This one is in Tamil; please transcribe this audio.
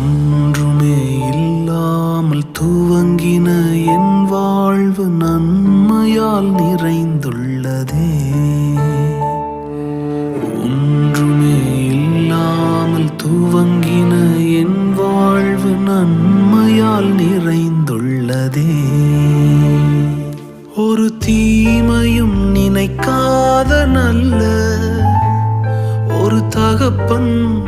ஒன்றுமே இல்லாமல் துவங்கின என் வாழ்வு நன்மையால் நிறைந்துள்ளதே. ஒன்றுமே இல்லாமல் துவங்கின என் வாழ்வு நன்மையால் நிறைந்துள்ளதே. ஒரு தீமையும் நினைக்காத நல்ல ஒரு தகப்பன்